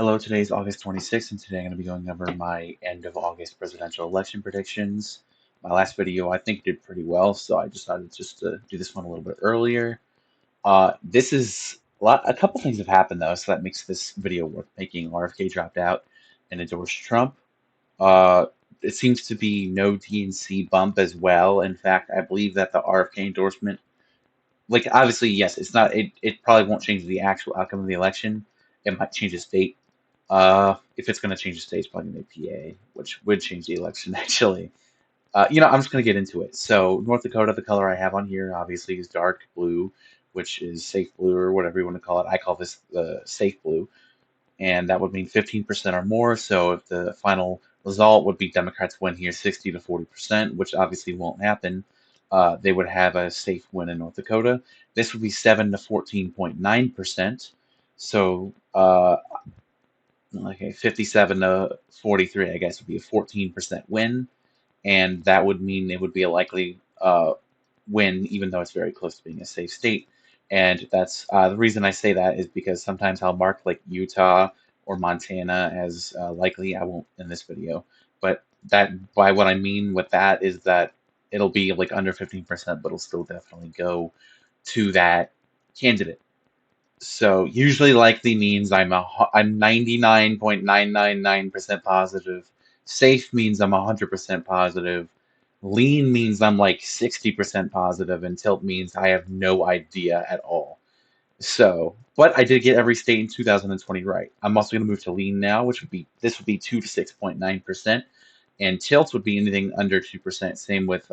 Hello, today's August 26th, and today I'm going to be going over my end of August presidential election predictions. My last video, I think, did pretty well, so I decided just to do this one a little bit earlier. This is a couple things have happened though, so that makes this video worth making. RFK dropped out and endorsed Trump. Uh, it seems to be no DNC bump as well. In fact, I believe that the RFK endorsement, like obviously, yes, it's not. It probably won't change the actual outcome of the election. It might change the state. If it's going to change the state, it's probably going to be PA, which would change the election actually. I'm just going to get into it. So North Dakota, the color I have on here obviously is dark blue, which is safe blue or whatever you want to call it. I call this the safe blue, and that would mean 15% or more. So if the final result would be Democrats win here 60 to 40%, which obviously won't happen, they would have a safe win in North Dakota. This would be 7 to 14.9%. So okay, 57 to 43, I guess, would be a 14% win, and that would mean it would be a likely win, even though it's very close to being a safe state. And that's the reason I say that is because sometimes I'll mark like Utah or Montana as likely. I won't in this video, but that by what I mean with that is that it'll be like under 15%, but it'll still definitely go to that candidate. So usually likely means I'm 99.999% positive. Safe means I'm 100% positive. Lean means I'm like 60% positive, and tilt means I have no idea at all. So, but I did get every state in 2020 right. I'm also going to move to lean now, which would be this would be 2 to 6.9%, and tilt would be anything under 2%. Same with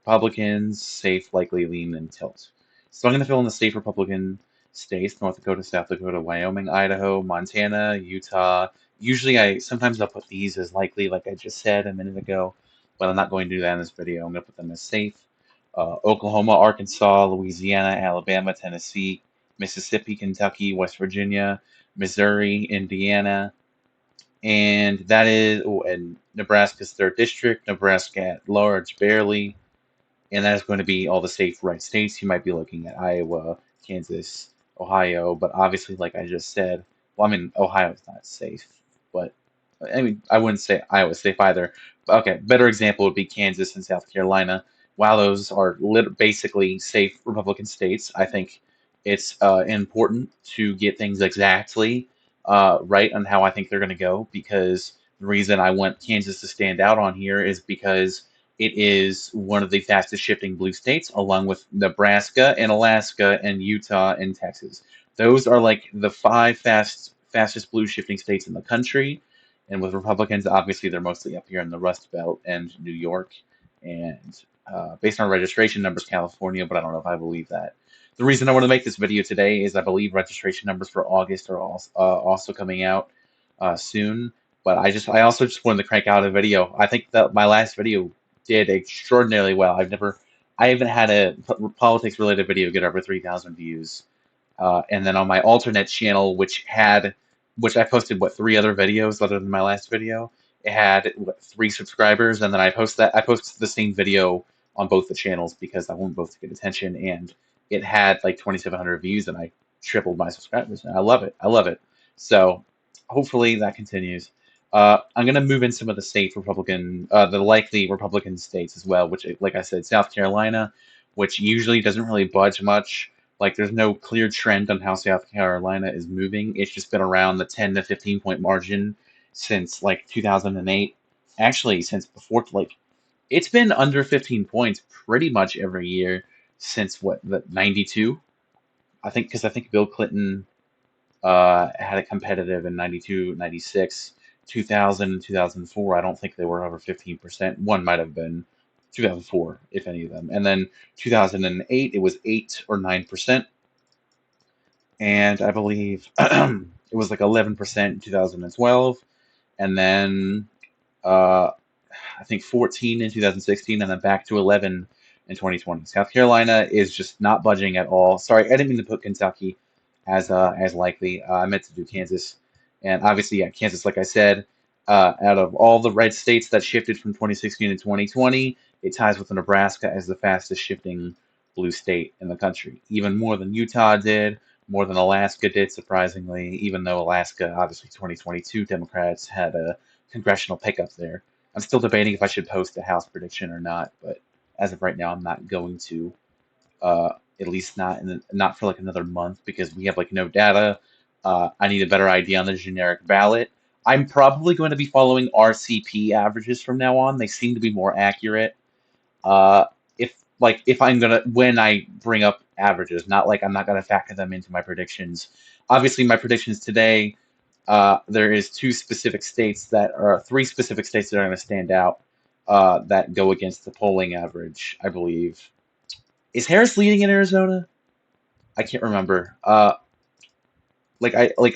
Republicans, safe, likely, lean, and tilt. So I'm going to fill in the safe Republican states: North Dakota, South Dakota, Wyoming, Idaho, Montana, Utah. Usually, sometimes I'll put these as likely, like I just said a minute ago, but I'm not going to do that in this video. I'm going to put them as safe. Oklahoma, Arkansas, Louisiana, Alabama, Tennessee, Mississippi, Kentucky, West Virginia, Missouri, Indiana, and that is, oh, and Nebraska's third district, Nebraska at large, barely, and that is going to be all the safe red states. You might be looking at Iowa, Kansas, Ohio, but obviously, like I just said, well, I mean, Ohio's not safe, but I mean, I wouldn't say Iowa's safe either. Okay, better example would be Kansas and South Carolina. While those are basically safe Republican states, I think it's important to get things exactly right on how I think they're going to go, because the reason I want Kansas to stand out on here is because it is one of the fastest shifting blue states, along with Nebraska and Alaska and Utah and Texas. Those are like the five fastest blue shifting states in the country. And with Republicans, obviously they're mostly up here in the Rust Belt and New York, and based on registration numbers, California. But I don't know if I believe that. The reason I want to make this video today is I believe registration numbers for August are also coming out soon. But I also just wanted to crank out a video. I think that my last video did extraordinarily well. I haven't had a politics related video get over 3,000 views. And then on my alternate channel, which I posted three other videos other than my last video, it had 3 subscribers, and then I posted the same video on both the channels because I want both to get attention, and it had like 2,700 views, and I tripled my subscribers, and I love it. I love it. So hopefully that continues. I'm going to move in some of the the likely Republican states as well, which, like I said, South Carolina, which usually doesn't really budge much. Like, there's no clear trend on how South Carolina is moving. It's just been around the 10 to 15 point margin since like 2008. Actually, since before, like, it's been under 15 points pretty much every year since the 92. I think Bill Clinton had a competitive in 92, 96, 2000, 2004. I don't think they were over 15%. One might have been 2004, if any of them. And then 2008, it was 8 or 9%. And I believe it was like 11% in 2012. And then I think 14 in 2016, and then back to 11 in 2020. South Carolina is just not budging at all. Sorry, I didn't mean to put Kentucky as likely. I meant to do Kansas, and obviously, yeah, Kansas. Like I said, out of all the red states that shifted from 2016 to 2020, it ties with Nebraska as the fastest shifting blue state in the country, even more than Utah did, more than Alaska did, surprisingly, even though Alaska, obviously 2022 Democrats had a congressional pickup there. I'm still debating if I should post a House prediction or not, but as of right now, I'm not going to. At least not not for like another month because we have like no data. I need a better idea on the generic ballot. I'm probably going to be following RCP averages from now on. They seem to be more accurate. Uh, if I'm gonna when I bring up averages, not like I'm not gonna factor them into my predictions. Obviously, my predictions today, there is three specific states that are going to stand out that go against the polling average, I believe. Is Harris leading in Arizona? I can't remember. I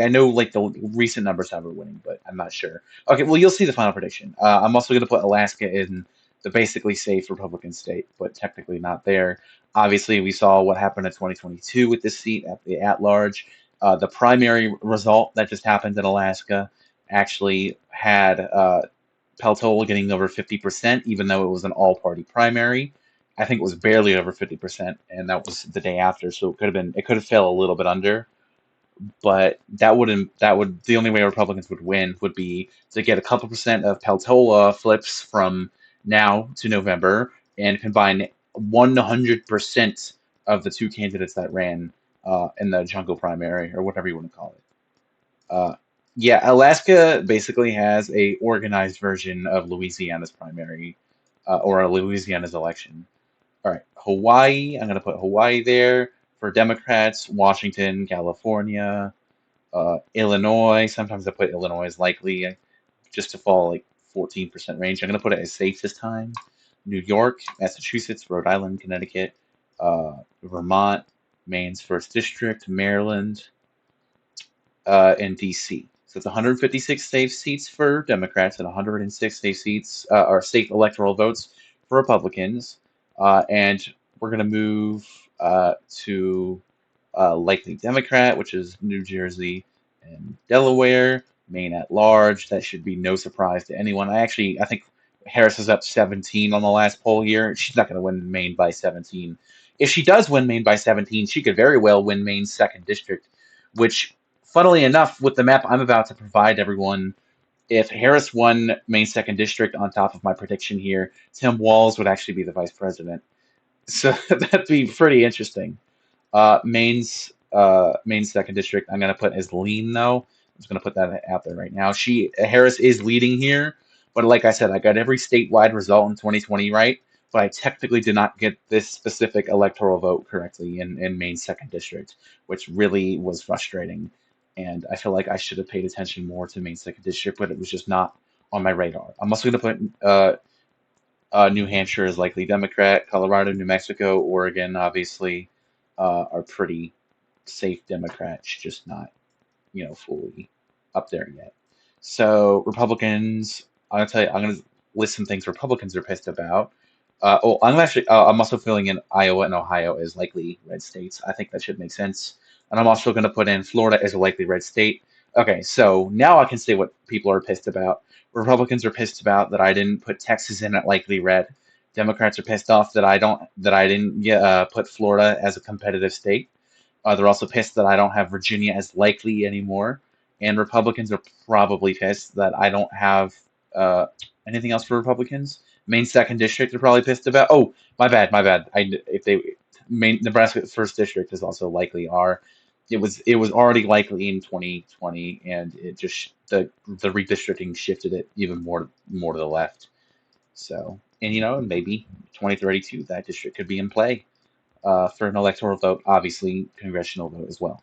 know like the recent numbers have her winning, but I'm not sure. Okay, well you'll see the final prediction. I'm also going to put Alaska in the basically safe Republican state, but technically not there. Obviously, we saw what happened in 2022 with this seat at the at-large. The primary result that just happened in Alaska actually had Peltola getting over 50%, even though it was an all-party primary. I think it was barely over 50%, and that was the day after, so it could have fell a little bit under, but the only way Republicans would win would be to get a couple percent of Peltola flips from now to November and combine 100% of the two candidates that ran in the jungle primary or whatever you want to call it. Uh, yeah, Alaska basically has a organized version of Louisiana's primary or Louisiana's election. All right, Hawaii. I'm going to put Hawaii there for Democrats. Washington, California, Illinois. Sometimes I put Illinois as likely just to fall like 14% range. I'm going to put it as safe this time. New York, Massachusetts, Rhode Island, Connecticut, Vermont, Maine's first district, Maryland, and DC. So it's 156 safe seats for Democrats and 106 safe seats or safe electoral votes for Republicans. And we're going to move to likely Democrat, which is New Jersey and Delaware, Maine at large. That should be no surprise to anyone. I think Harris is up 17 on the last poll here. She's not going to win Maine by 17. If she does win Maine by 17, she could very well win Maine's second district, which, funnily enough, with the map I'm about to provide everyone, if Harris won Maine's second district on top of my prediction here, Tim Walz would actually be the vice president. So that'd be pretty interesting. Maine's second district, I'm gonna put as lean though. I'm just gonna put that out there right now. Harris is leading here, but like I said, I got every statewide result in 2020 right, but I technically did not get this specific electoral vote correctly in Maine's second district, which really was frustrating. And I feel like I should have paid attention more to Maine's second district, but it was just not on my radar. I'm also gonna put New Hampshire is likely Democrat. Colorado, New Mexico, Oregon, obviously, are pretty safe Democrats, just not, fully up there yet. So Republicans, I'm gonna list some things Republicans are pissed about. I'm also filling in Iowa and Ohio as likely red states. I think that should make sense. And I'm also going to put in Florida as a likely red state. Okay, so now I can say what people are pissed about. Republicans are pissed about that I didn't put Texas in at likely red. Democrats are pissed off that I didn't put Florida as a competitive state. They're also pissed that I don't have Virginia as likely anymore. And Republicans are probably pissed that I don't have anything else for Republicans. Maine second district are probably pissed about. Oh, my bad, my bad. If they Maine Nebraska first district is also likely R. It was already likely in 2020, and it just the redistricting shifted it even more to the left. So, and maybe 2032 that district could be in play for an electoral vote, obviously congressional vote as well.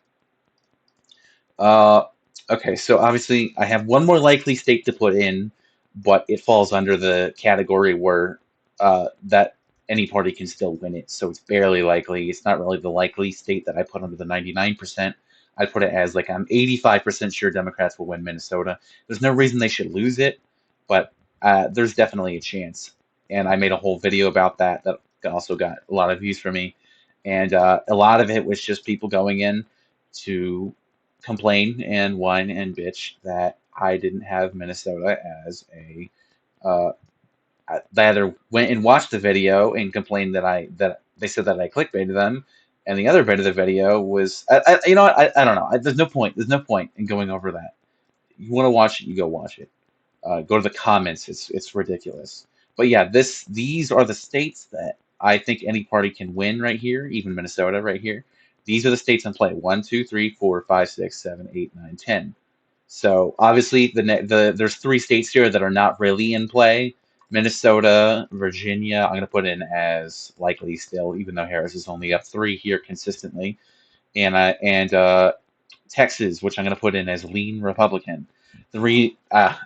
Uh, okay, so obviously I have one more likely state to put in, but it falls under the category where that any party can still win it, so it's barely likely. It's not really the likely state that I put under the 99%. I put it as like I'm 85% sure Democrats will win Minnesota. There's no reason they should lose it, but there's definitely a chance. And I made a whole video about that also got a lot of views for me. And a lot of it was just people going in to complain and whine and bitch that I didn't have Minnesota as a. They either went and watched the video and complained that they said that I clickbaited them, And the other bit of the video was, you know what? I don't know. There's no point. There's no point in going over that. You want to watch it, you go watch it. Go to the comments. It's ridiculous. But yeah, these are the states that I think any party can win right here, even Minnesota right here. These are the states in play. 1, 2, 3, 4, 5, 6, 7, 8, 9, 10. So obviously there's three states here that are not really in play. Minnesota, Virginia, I'm gonna put in as likely still, even though Harris is only up three here consistently. And Texas, which I'm going to put in as lean Republican. I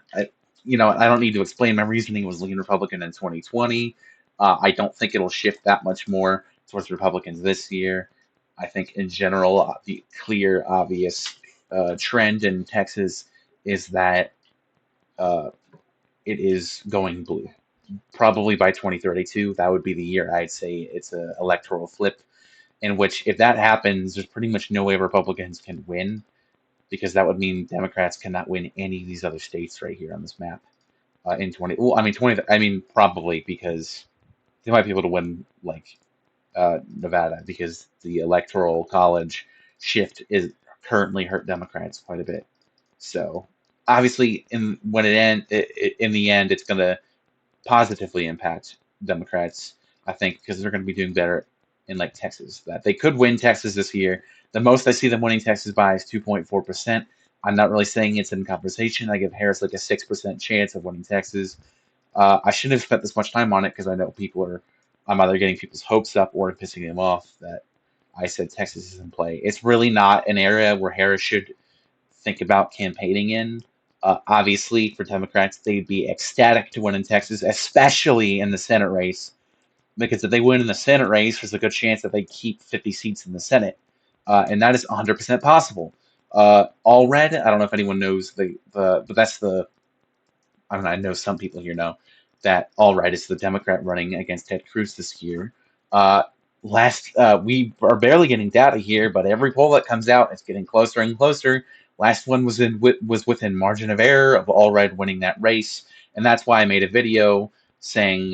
don't need to explain my reasoning was lean Republican in 2020. I don't think it'll shift that much more towards Republicans this year. I think in general, the clear, obvious trend in Texas is that uh, it is going blue. Probably by 2032, that would be the year I'd say it's an electoral flip. In which, if that happens, there's pretty much no way Republicans can win because that would mean Democrats cannot win any of these other states right here on this map in 20. Well, I mean 20. I mean probably because they might be able to win like Nevada because the electoral college shift is currently hurt Democrats quite a bit. So obviously, in the end, it's going to positively impact Democrats. I think because they're going to be doing better in like Texas. That they could win Texas this year. The most I see them winning Texas by is 2.4%. I'm not really saying it's in conversation. I give Harris like a 6% chance of winning Texas. I shouldn't have spent this much time on it because I know I'm either getting people's hopes up or pissing them off that I said Texas is in play. It's really not an area where Harris should think about campaigning in. Obviously, for Democrats, they'd be ecstatic to win in Texas, especially in the Senate race, because if they win in the Senate race, there's a good chance that they keep 50 seats in the Senate, and that is 100% possible. All red. I don't know if anyone knows but that's the. I don't know. I know some people here know that all red is the Democrat running against Ted Cruz this year. Uh, we are barely getting data here, but every poll that comes out, it's getting closer and closer. Last one was within margin of error of all red winning that race, and that's why I made a video saying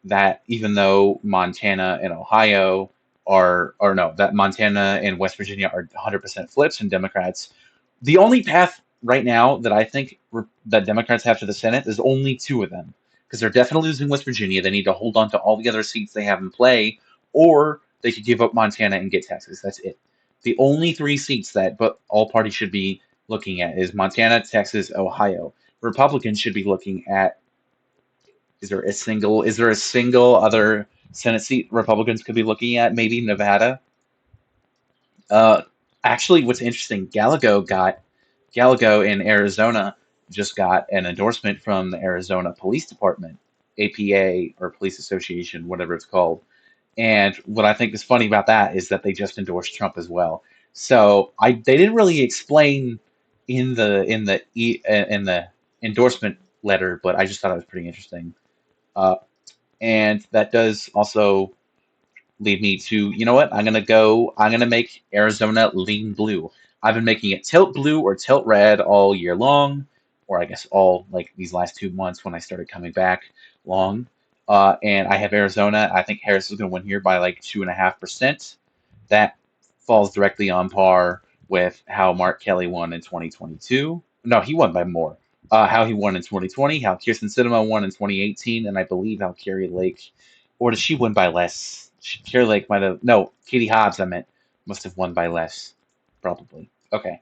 that even though Montana and Ohio or no, that Montana and West Virginia are 100% flips and Democrats, the only path right now that I think that Democrats have to the Senate is only two of them because they're definitely losing West Virginia. They need to hold on to all the other seats they have in play, or they could give up Montana and get Texas. That's it. The only three seats that but all parties should be looking at is Montana, Texas, Ohio. Republicans should be looking at is there a single other Senate seat Republicans could be looking at? Maybe Nevada. Uh, Actually, what's interesting, Gallego in Arizona just got an endorsement from the Arizona Police Department, APA or Police Association, whatever it's called. And what I think is funny about that is that they just endorsed Trump as well. So they didn't really explain in the endorsement letter, but I just thought it was pretty interesting. Uh, and that does also lead me to, you know what? I'm gonna make Arizona lean blue. I've been making it tilt blue or tilt red all year long, or I guess all like these last 2 months when I started coming back long. And I have Arizona. I think Harris is gonna win here by like 2.5%. That falls directly on par with how Mark Kelly won in 2022. No, he won by more. How he won in 2020, how Kirsten Sinema won in 2018, and I believe how Carrie Lake, or did she win by less? Carrie Lake might have, no, Katie Hobbs, I meant, must have won by less, probably. Okay.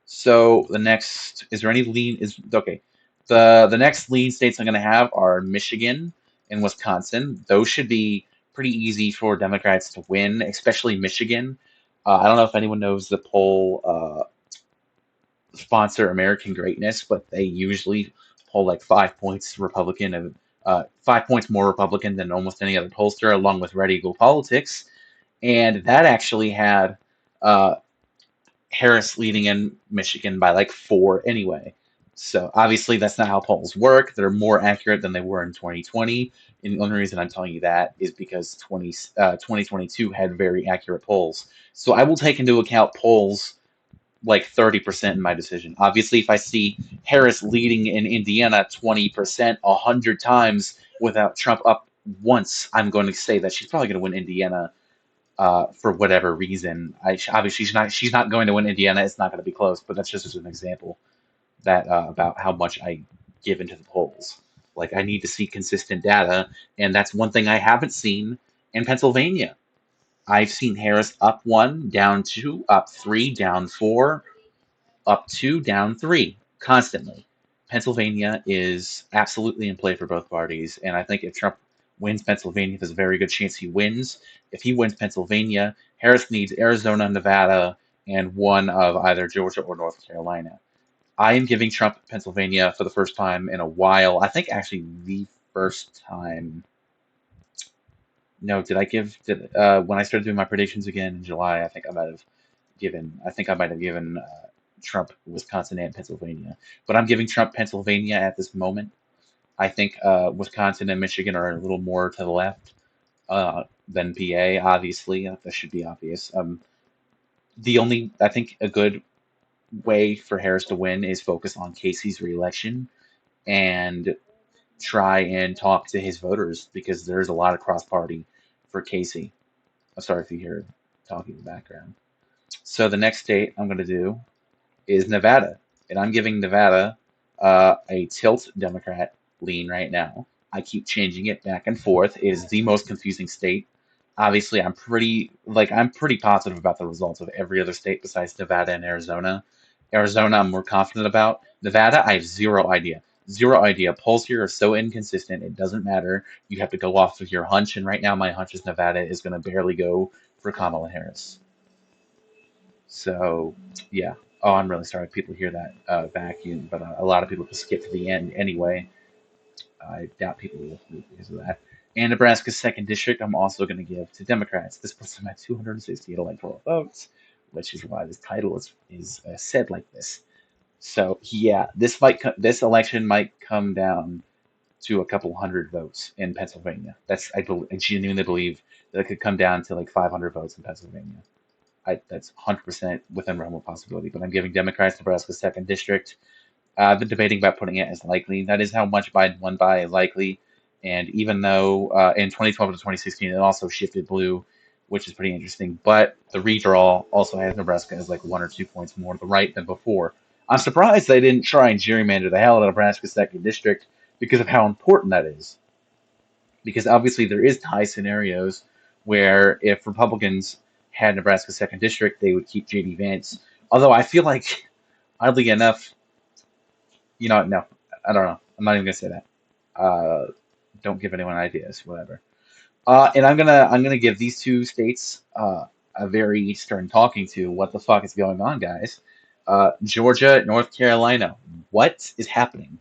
So the next, is there any lean? Okay. The next lean states I'm going to have are Michigan and Wisconsin. Those should be pretty easy for Democrats to win, especially Michigan. I don't know if anyone knows the poll sponsor American Greatness, but they usually poll like 5 points Republican and 5 points more Republican than almost any other pollster, along with Red Eagle Politics. And that actually had uh, Harris leading in Michigan by like 4 anyway. So obviously that's not how polls work. They're more accurate than they were in 2020. And the only reason I'm telling you that is because 2022 had very accurate polls. So I will take into account polls like 30% in my decision. Obviously, if I see Harris leading in Indiana 20%, 100 times without Trump up once, I'm going to say that she's probably going to win Indiana for whatever reason. Obviously she's not going to win Indiana. It's not going to be close, but that's just as an example that about how much I give into the polls. Like I need to see consistent data, and that's one thing I haven't seen in Pennsylvania. I've seen Harris up one, down two, up three, down four, up two, down three, constantly. Pennsylvania is absolutely in play for both parties, and I think if Trump wins Pennsylvania, there's a very good chance he wins. If he wins Pennsylvania, Harris needs Arizona, Nevada, and one of either Georgia or North Carolina. I am giving Trump Pennsylvania for the first time in a while. I think actually the first time. No, did I give did when I started doing my predictions again in July? I think I might have given. I think I might have given Trump Wisconsin and Pennsylvania, but I'm giving Trump Pennsylvania at this moment. I think Wisconsin and Michigan are a little more to the left than PA. Obviously, that should be obvious. The only I think a good way for Harris to win is focus on Casey's reelection and try and talk to his voters because there's a lot of cross party for Casey. I'm sorry if you hear talking in the background. So the next state I'm going to do is Nevada, and I'm giving Nevada a tilt Democrat lean right now. I keep changing it back and forth. It is the most confusing state. Obviously, I'm pretty positive about the results of every other state besides Nevada and Arizona. Arizona, I'm more confident about. Nevada, I have zero idea. Zero idea. Polls here are so inconsistent, it doesn't matter. You have to go off of your hunch, and right now my hunch is Nevada is going to barely go for Kamala Harris. So, yeah. Oh, I'm really sorry if people hear that vacuum, but a lot of people just skip to the end anyway. I doubt people will move because of that. And Nebraska's second district, I'm also going to give to Democrats. This puts them at 268 electoral votes, which is why this title is said like this. So yeah, this election might come down to a couple hundred votes in Pennsylvania. I genuinely believe that it could come down to like 500 votes in Pennsylvania. That's 100% within realm of possibility. But I'm giving Democrats Nebraska's second district. I've been debating about putting it as likely. That is how much Biden won by likely. And even though in 2012 to 2016 it also shifted blue, which is pretty interesting. But the redraw also has Nebraska as like 1 or 2 points more to the right than before. I'm surprised they didn't try and gerrymander the hell out of Nebraska's second district because of how important that is. Because obviously there is tie scenarios where if Republicans had Nebraska's second district, they would keep JD Vance. Although I feel like, oddly enough, no, I don't know. I'm not even gonna say that. Don't give anyone ideas, whatever. And I'm gonna give these two states a very stern talking to. What the fuck is going on, guys? Georgia, North Carolina. What is happening?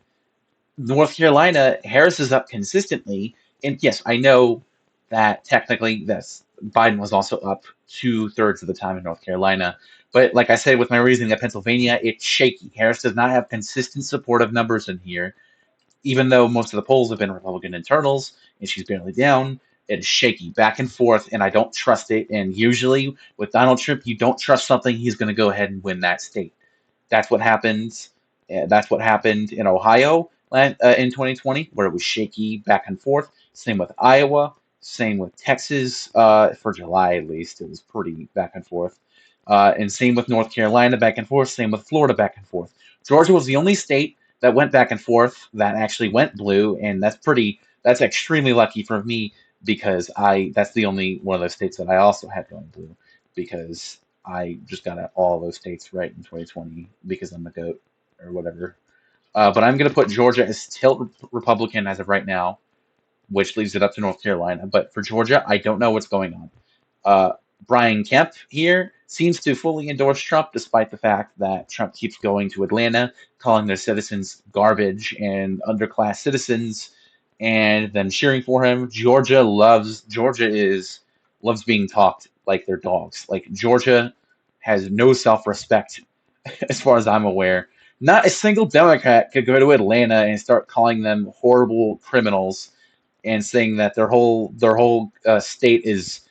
North Carolina, Harris is up consistently, and yes, I know that technically this Biden was also up 2/3 of the time in North Carolina. But like I said with my reasoning at Pennsylvania, it's shaky. Harris does not have consistent supportive numbers in here, even though most of the polls have been Republican internals and she's barely down. It is shaky back and forth, and I don't trust it. And usually with Donald Trump, you don't trust something, he's going to go ahead and win that state. That's what happens. That's what happened in Ohio in 2020, where it was shaky back and forth. Same with Iowa. Same with Texas. For July, at least, it was pretty back and forth. And same with North Carolina, back and forth. Same with Florida, back and forth. Georgia was the only state that went back and forth that actually went blue, and that's extremely lucky for me because that's the only one of those states that I also had going blue because I just got all those states right in 2020 because I'm a goat or whatever. But I'm going to put Georgia as tilt Republican as of right now, which leaves it up to North Carolina. But for Georgia, I don't know what's going on. Brian Kemp here seems to fully endorse Trump, despite the fact that Trump keeps going to Atlanta, calling their citizens garbage and underclass citizens, and then cheering for him. Georgia loves being talked like they're dogs. Like Georgia has no self-respect, as far as I'm aware. Not a single Democrat could go to Atlanta and start calling them horrible criminals and saying that their whole state is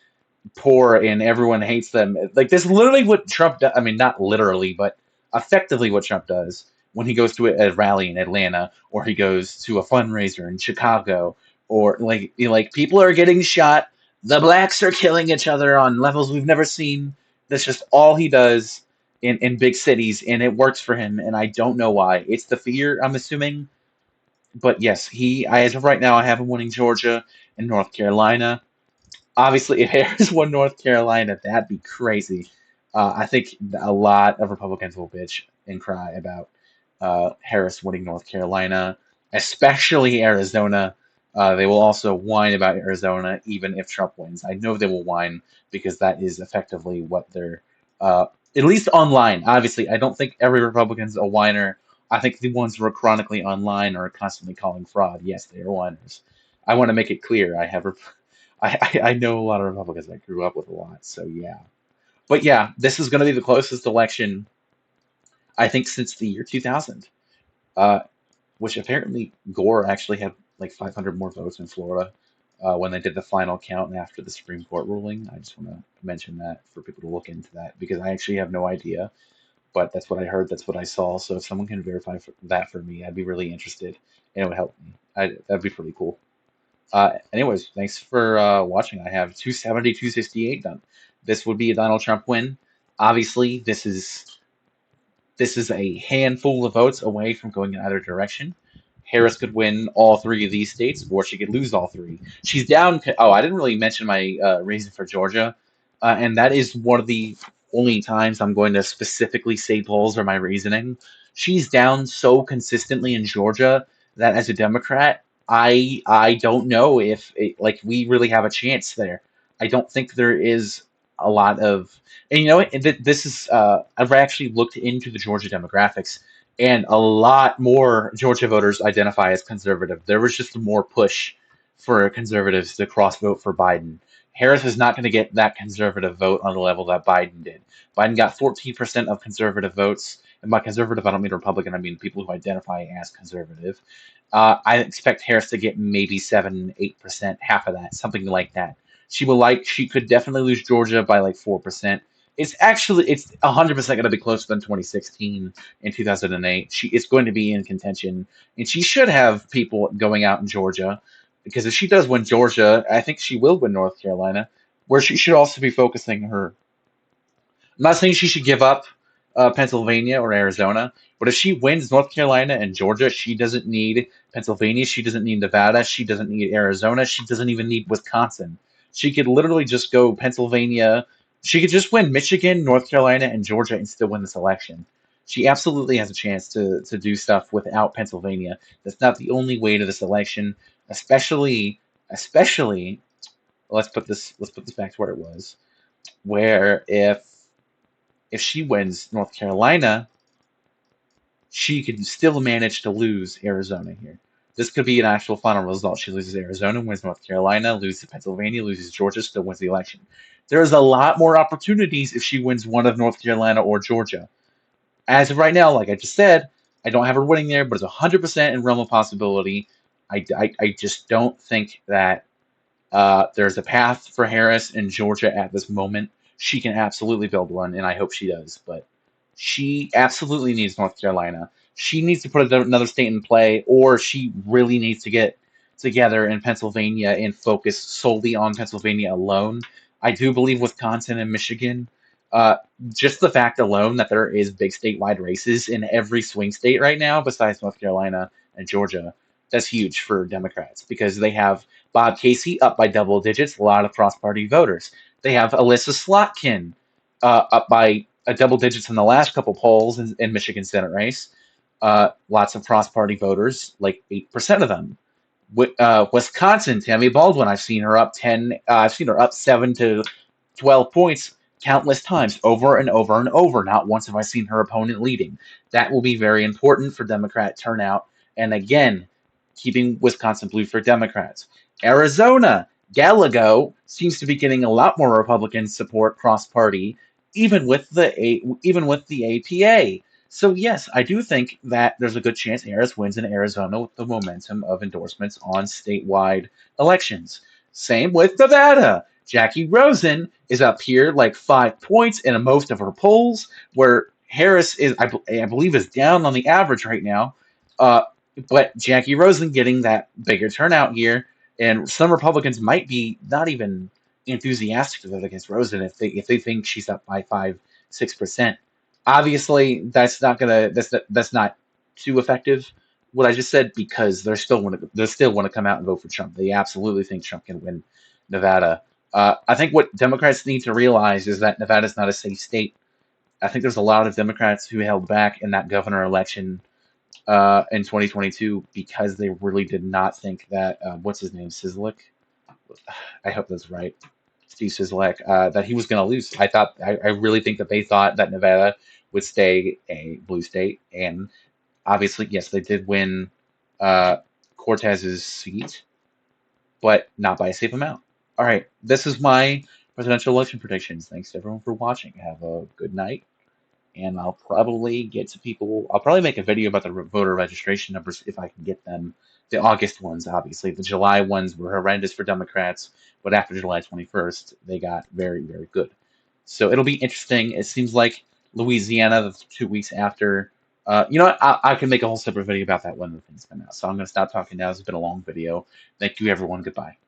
poor and everyone hates them. Like this is literally what Trump does. I mean, not literally, but effectively what Trump does when he goes to a rally in Atlanta or he goes to a fundraiser in Chicago or like people are getting shot. The blacks are killing each other on levels we've never seen. That's just all he does in big cities, and it works for him. And I don't know why. It's the fear, I'm assuming. But yes, as of right now, I have him winning Georgia and North Carolina. Obviously, if Harris won North Carolina, that'd be crazy. I think a lot of Republicans will bitch and cry about Harris winning North Carolina, especially Arizona. They will also whine about Arizona, even if Trump wins. I know they will whine because that is effectively what they're, at least online. Obviously, I don't think every Republican's a whiner. I think the ones who are chronically online are constantly calling fraud. Yes, they are whiners. I want to make it clear. I know a lot of Republicans I grew up with a lot, so yeah. But yeah, this is going to be the closest election I think since the year 2000, uh, which apparently Gore actually had like 500 more votes in Florida when they did the final count after the Supreme Court ruling. I just want to mention that for people to look into that because I actually have no idea, but that's what I heard, that's what I saw. So if someone can verify that for me, I'd be really interested, and it would help me. That'd be pretty cool. Anyways, thanks for watching. I have 270, 268 done. This would be a Donald Trump win. Obviously, this is a handful of votes away from going in either direction. Harris could win all three of these states, or she could lose all three. She's down. Oh, I didn't really mention my reason for Georgia, and that is one of the only times I'm going to specifically say polls are my reasoning. She's down so consistently in Georgia that as a Democrat, I don't know if like we really have a chance there. I don't think there is a lot of, and you know what? This is I've actually looked into the Georgia demographics, and a lot more Georgia voters identify as conservative. There was just more push for conservatives to cross vote for Biden. Harris is not going to get that conservative vote on the level that Biden did. Biden got 14% of conservative votes. And by conservative, I don't mean Republican, I mean people who identify as conservative. I expect Harris to get maybe 7, 8%, half of that, something like that. She could definitely lose Georgia by like 4%. It's 100% going to be closer than 2016 and 2008. It's going to be in contention, and she should have people going out in Georgia because if she does win Georgia, I think she will win North Carolina, where she should also be focusing her. I'm not saying she should give up Pennsylvania or Arizona, but if she wins North Carolina and Georgia, she doesn't need Pennsylvania, she doesn't need Nevada, she doesn't need Arizona, she doesn't even need Wisconsin. She could literally just go Pennsylvania. She could just win Michigan, North Carolina, and Georgia and still win this election. She absolutely has a chance to do stuff without Pennsylvania. That's not the only way to this election, especially let's put this back to where it was. Where if she wins North Carolina, she could still manage to lose Arizona here. This could be an actual final result. She loses Arizona, wins North Carolina, loses Pennsylvania, loses Georgia, still wins the election. There's a lot more opportunities if she wins one of North Carolina or Georgia. As of right now, like I just said, I don't have her winning there, but it's 100% in realm of possibility. I just don't think that there's a path for Harris in Georgia at this moment. She can absolutely build one, and I hope she does. But she absolutely needs North Carolina. She needs to put another state in play, or she really needs to get together in Pennsylvania and focus solely on Pennsylvania alone. I do believe Wisconsin and Michigan. Uh, just the fact alone that there is big statewide races in every swing state right now, besides North Carolina and Georgia, that's huge for Democrats because they have Bob Casey up by double digits, a lot of cross-party voters. They have Alyssa Slotkin up by double digits in the last couple polls in Michigan Senate race. Lots of cross-party voters, like 8% of them. Wisconsin, Tammy Baldwin, I've seen her up 10. I've seen her up 7 to 12 points countless times, over and over and over. Not once have I seen her opponent leading. That will be very important for Democrat turnout. And again, keeping Wisconsin blue for Democrats. Arizona, Gallego seems to be getting a lot more Republican support cross-party, even with the APA. So yes, I do think that there's a good chance Harris wins in Arizona with the momentum of endorsements on statewide elections. Same with Nevada. Jackie Rosen is up here like 5 points in most of her polls, where Harris is, I believe, is down on the average right now. But Jackie Rosen getting that bigger turnout here, and some Republicans might be not even enthusiastic to vote against Rosen if they think she's up by 5, 6%. Obviously, that's not too effective. What I just said, because they still want to come out and vote for Trump. They absolutely think Trump can win Nevada. I think what Democrats need to realize is that Nevada is not a safe state. I think there's a lot of Democrats who held back in that governor election in 2022 because they really did not think that what's his name, Sizzlick. I hope that's right. Steve Sisolak, that he was going to lose. I really think that they thought that Nevada would stay a blue state, and obviously, yes, they did win uh, Cortez's seat, but not by a safe amount. All right, this is my presidential election predictions. Thanks to everyone for watching. Have a good night, and I'll probably get to people. I'll probably make a video about the voter registration numbers if I can get them. The August ones, obviously, the July ones were horrendous for Democrats, but after July 21st, they got very, very good. So it'll be interesting. It seems like Louisiana, the 2 weeks after. You know what? I can make a whole separate video about that when the things come out. So I'm going to stop talking now. It's been a long video. Thank you, everyone. Goodbye.